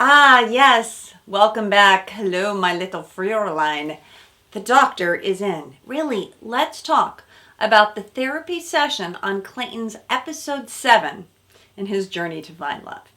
Ah, yes. Welcome back. Hello, my little Freulein. The doctor is in. Really, let's talk about the therapy session on Clayton's episode 7 in his journey to find love.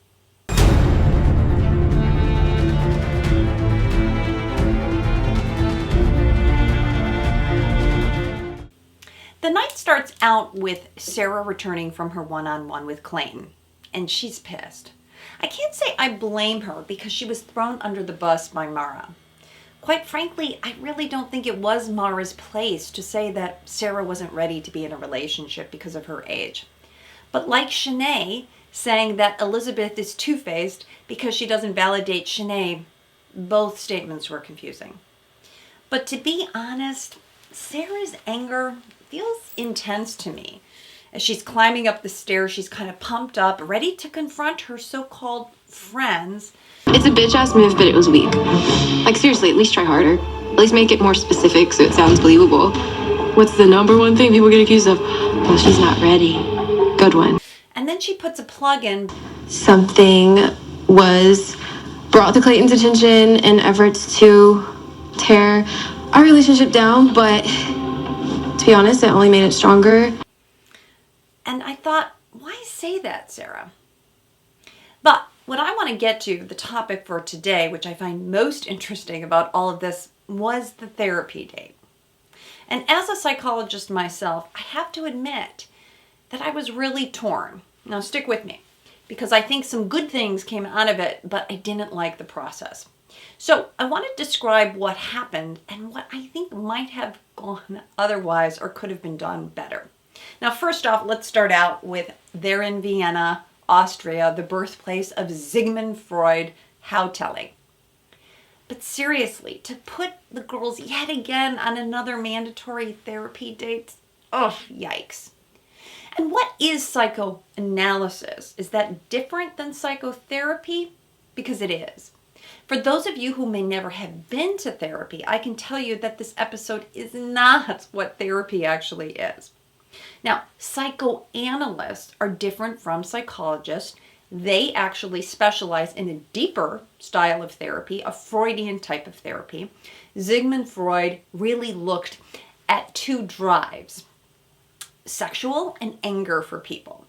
The night starts out with Sarah returning from her one-on-one with Clayton, and she's pissed. I can't say I blame her because she was thrown under the bus by Mara. Quite frankly, I really don't think it was Mara's place to say that Sarah wasn't ready to be in a relationship because of her age. But like Shanae saying that Elizabeth is two-faced because she doesn't validate Shanae, both statements were confusing. But to be honest, Sarah's anger feels intense to me. As she's climbing up the stairs, she's kind of pumped up, ready to confront her so-called friends. It's a bitch-ass move, but it was weak. Like, seriously, at least try harder. At least make it more specific so it sounds believable. What's the number one thing people get accused of? Well, she's not ready. Good one. And then she puts a plug in. Something was brought to Clayton's attention in efforts to tear our relationship down, but to be honest, it only made it stronger. And I thought, why say that, Sarah? But what I want to get to, the topic for today, which I find most interesting about all of this, was the therapy date. And as a psychologist myself, I have to admit that I was really torn. Now stick with me, because I think some good things came out of it, but I didn't like the process. So I want to describe what happened and what I think might have gone otherwise or could have been done better. Now, first off, let's start out with there in Vienna, Austria, the birthplace of Sigmund Freud, how telling. But seriously, to put the girls yet again on another mandatory therapy date, oh, yikes. And what is psychoanalysis? Is that different than psychotherapy? Because it is. For those of you who may never have been to therapy, I can tell you that this episode is not what therapy actually is. Now, psychoanalysts are different from psychologists. They actually specialize in a deeper style of therapy, a Freudian type of therapy. Sigmund Freud really looked at two drives, sexual and anger for people.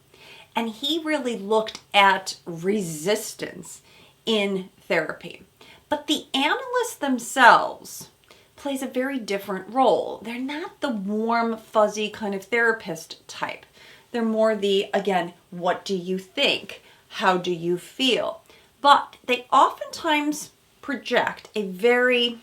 And he really looked at resistance in therapy. But the analysts themselves plays a very different role. They're not the warm, fuzzy kind of therapist type. They're more the, again, what do you think? How do you feel? But they oftentimes project a very,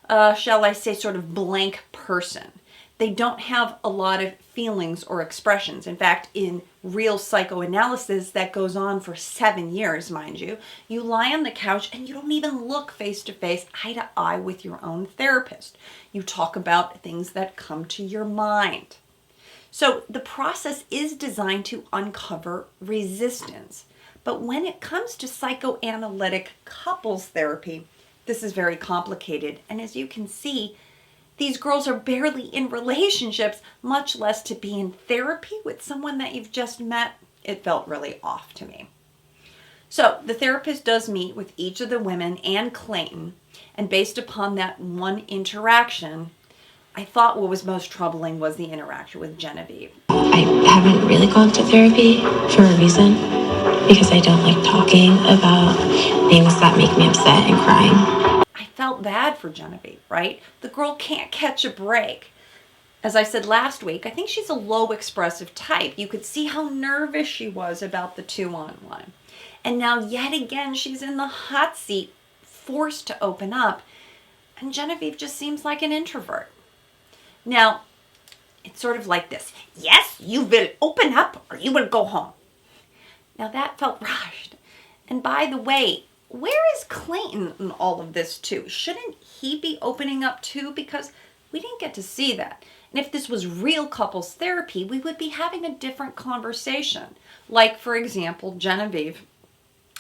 shall I say, sort of blank person. They don't have a lot of feelings or expressions. In fact, in real psychoanalysis that goes on for 7 years, mind you, you lie on the couch and you don't even look face to face, eye to eye with your own therapist. You talk about things that come to your mind. So the process is designed to uncover resistance. But when it comes to psychoanalytic couples therapy, this is very complicated. And as you can see, these girls are barely in relationships, much less to be in therapy with someone that you've just met. It felt really off to me. So the therapist does meet with each of the women and Clayton, and based upon that one interaction, I thought what was most troubling was the interaction with Genevieve. I haven't really gone to therapy for a reason, because I don't like talking about things that make me upset and crying. I felt bad for Genevieve, right? The girl can't catch a break. As I said last week, I think she's a low expressive type. You could see how nervous she was about the 2-on-1. And now yet again, she's in the hot seat, forced to open up. And Genevieve just seems like an introvert. Now, it's sort of like this. Yes, you will open up or you will go home. Now that felt rushed. And by the way, where is Clayton in all of this too? Shouldn't he be opening up too? Because we didn't get to see that. And if this was real couples therapy, we would be having a different conversation. Like, for example, Genevieve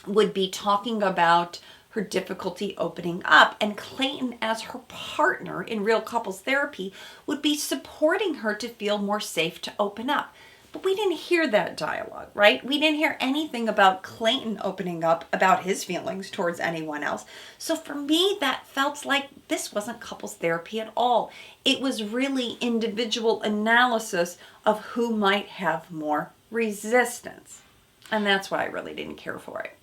would be talking about her difficulty opening up, and Clayton, as her partner in real couples therapy, would be supporting her to feel more safe to open up. But we didn't hear that dialogue, right? We didn't hear anything about Clayton opening up about his feelings towards anyone else. So for me, that felt like this wasn't couples therapy at all. It was really individual analysis of who might have more resistance. And that's why I really didn't care for it.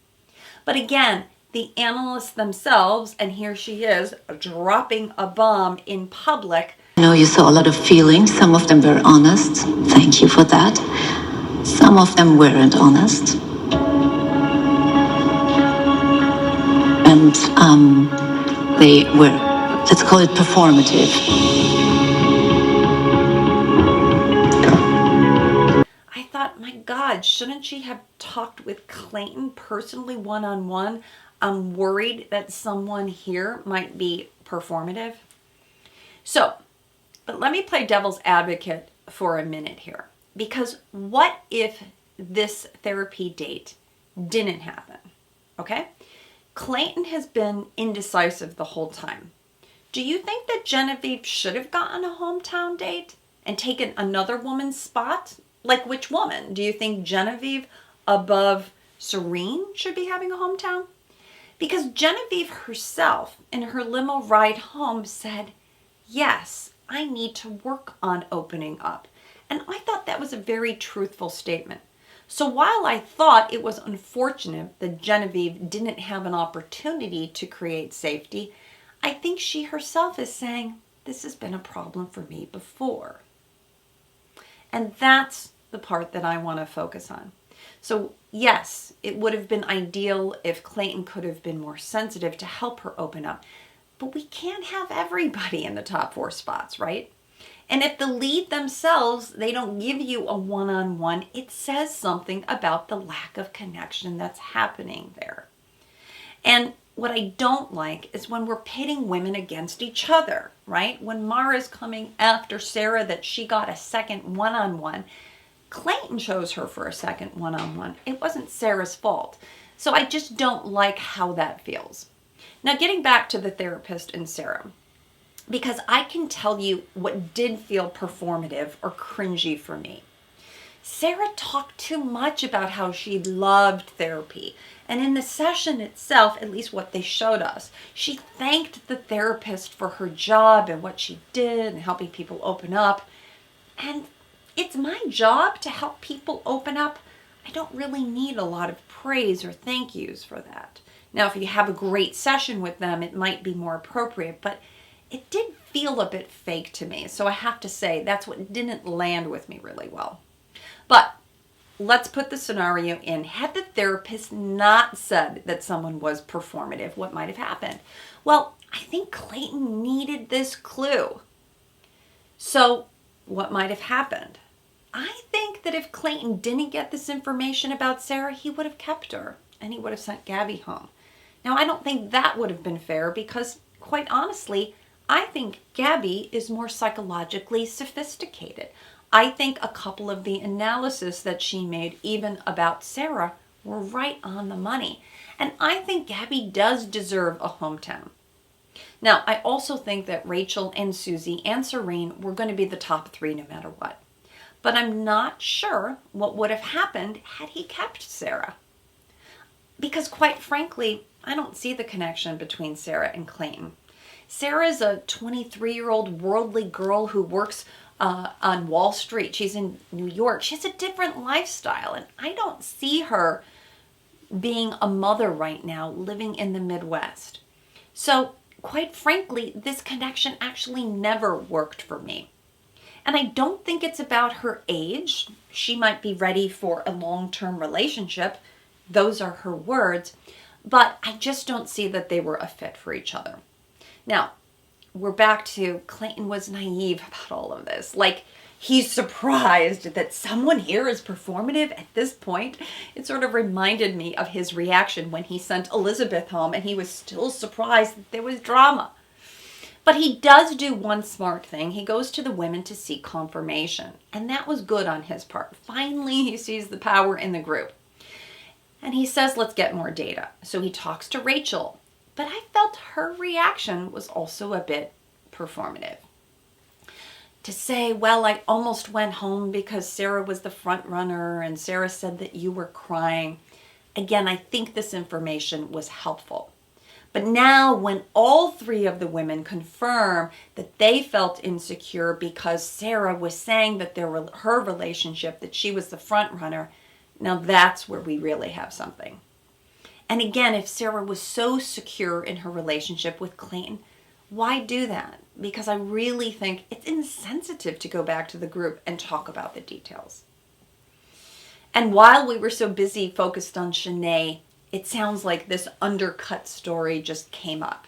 But again, the analysts themselves, and here she is dropping a bomb in public. I know you saw a lot of feelings. Some of them were honest. Thank you for that. Some of them weren't honest. And they were, let's call it performative. I thought, my God, shouldn't she have talked with Clayton personally one-on-one? I'm worried that someone here might be performative. So, but let me play devil's advocate for a minute here. Because what if this therapy date didn't happen? Okay? Clayton has been indecisive the whole time. Do you think that Genevieve should have gotten a hometown date and taken another woman's spot? Like which woman? Do you think Genevieve above Serene should be having a hometown? Because Genevieve herself in her limo ride home said, yes, I need to work on opening up. And I thought that was a very truthful statement. So while I thought it was unfortunate that Genevieve didn't have an opportunity to create safety, I think she herself is saying, this has been a problem for me before. And that's the part that I want to focus on. So yes, it would have been ideal if Clayton could have been more sensitive to help her open up. But we can't have everybody in the top 4 spots, right? And if the lead themselves, they don't give you a one-on-one, it says something about the lack of connection that's happening there. And what I don't like is when we're pitting women against each other, right? When Mara's coming after Sarah that she got a second one-on-one, Clayton chose her for a second one-on-one. It wasn't Sarah's fault. So I just don't like how that feels. Now, getting back to the therapist and Sarah, because I can tell you what did feel performative or cringy for me. Sarah talked too much about how she loved therapy. And in the session itself, at least what they showed us, she thanked the therapist for her job and what she did and helping people open up. And it's my job to help people open up. I don't really need a lot of praise or thank yous for that. Now, if you have a great session with them, it might be more appropriate, but it did feel a bit fake to me. So I have to say that's what didn't land with me really well. But let's put the scenario in. Had the therapist not said that someone was performative, what might have happened? Well, I think Clayton needed this clue. So what might have happened? I think that if Clayton didn't get this information about Sarah, he would have kept her and he would have sent Gabby home. Now, I don't think that would have been fair because, quite honestly, I think Gabby is more psychologically sophisticated. I think a couple of the analysis that she made, even about Sarah, were right on the money. And I think Gabby does deserve a hometown. Now, I also think that Rachel and Susie and Serene were going to be the top 3 no matter what. But I'm not sure what would have happened had he kept Sarah. Because quite frankly, I don't see the connection between Sarah and Clayton. Sarah's a 23-year-old worldly girl who works on Wall Street. She's in New York. She has a different lifestyle, and I don't see her being a mother right now living in the Midwest. So, quite frankly, this connection actually never worked for me. And I don't think it's about her age. She might be ready for a long-term relationship. Those are her words. But I just don't see that they were a fit for each other. Now, we're back to Clayton was naive about all of this. Like, he's surprised that someone here is performative at this point. It sort of reminded me of his reaction when he sent Elizabeth home and he was still surprised that there was drama. But he does do one smart thing. He goes to the women to seek confirmation. And that was good on his part. Finally, he sees the power in the group. And he says, let's get more data. So he talks to Rachel. But I felt her reaction was also a bit performative. to say, well, I almost went home because Sarah was the front runner and Sarah said that you were crying. Again, I think this information was helpful. But now when all three of the women confirm that they felt insecure because Sarah was saying that her relationship, that she was the front runner, now that's where we really have something. And again, if Sarah was so secure in her relationship with Clayton, why do that? Because I really think it's insensitive to go back to the group and talk about the details. And while we were so busy focused on Shanae, it sounds like this undercut story just came up.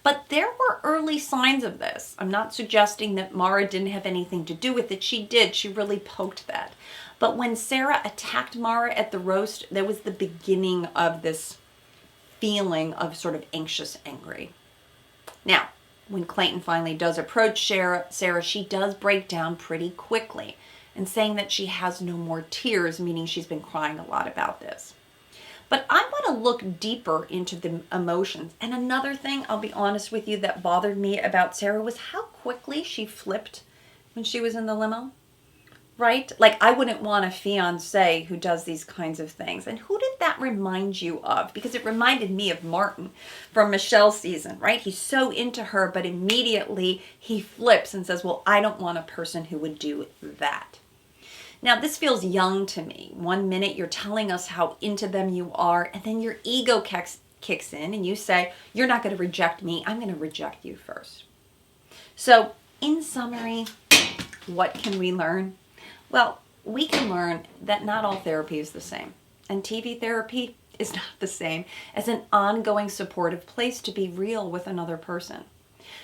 But there were early signs of this. I'm not suggesting that Mara didn't have anything to do with it. She did. She really poked that. But when Sarah attacked Mara at the roast, there was the beginning of this feeling of sort of anxious, angry. Now, when Clayton finally does approach Sarah, she does break down pretty quickly and saying that she has no more tears, meaning she's been crying a lot about this. But I want to look deeper into the emotions. And another thing, I'll be honest with you, that bothered me about Sarah was how quickly she flipped when she was in the limo. Right? Like, I wouldn't want a fiance who does these kinds of things. And who did that remind you of? Because it reminded me of Martin from Michelle's season, right? He's so into her, but immediately he flips and says, well, I don't want a person who would do that. Now, this feels young to me. 1 minute you're telling us how into them you are, and then your ego kicks in and you say, you're not going to reject me. I'm going to reject you first. So, in summary, what can we learn? Well, we can learn that not all therapy is the same. And TV therapy is not the same as an ongoing supportive place to be real with another person.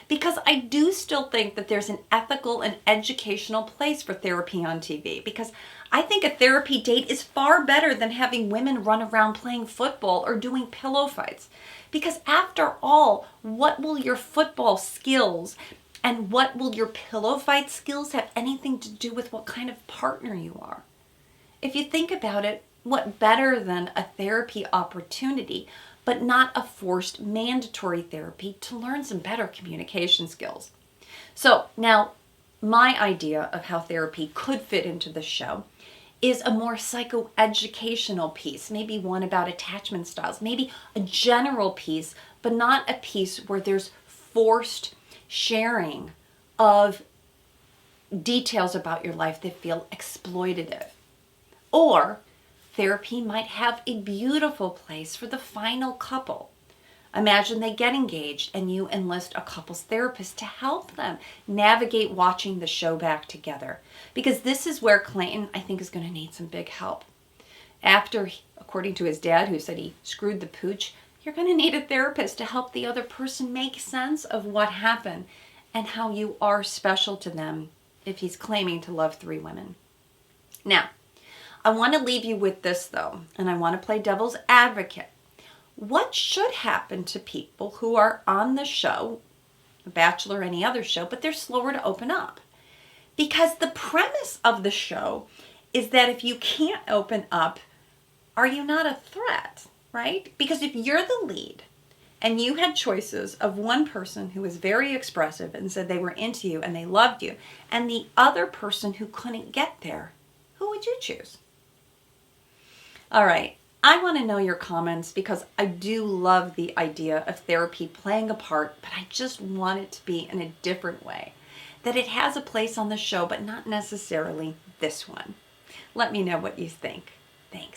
Because I do still think that there's an ethical and educational place for therapy on TV. Because I think a therapy date is far better than having women run around playing football or doing pillow fights. Because after all, what will your football skills and what will your pillow fight skills have anything to do with what kind of partner you are? If you think about it, what better than a therapy opportunity, but not a forced mandatory therapy to learn some better communication skills? So now, my idea of how therapy could fit into the show is a more psychoeducational piece, maybe one about attachment styles, maybe a general piece, but not a piece where there's forced sharing of details about your life that feel exploitative. Or therapy might have a beautiful place for the final couple. Imagine they get engaged and you enlist a couples therapist to help them navigate watching the show back together. Because this is where Clayton, I think, is going to need some big help. After, according to his dad, who said he screwed the pooch, you're going to need a therapist to help the other person make sense of what happened and how you are special to them if he's claiming to love 3 women. Now, I want to leave you with this, though, and I want to play devil's advocate. What should happen to people who are on the show, Bachelor or any other show, but they're slower to open up? Because the premise of the show is that if you can't open up, are you not a threat, right? Because if you're the lead and you had choices of one person who was very expressive and said they were into you and they loved you, and the other person who couldn't get there, who would you choose? All right, I want to know your comments because I do love the idea of therapy playing a part, but I just want it to be in a different way. That it has a place on the show, but not necessarily this one. Let me know what you think. Thanks.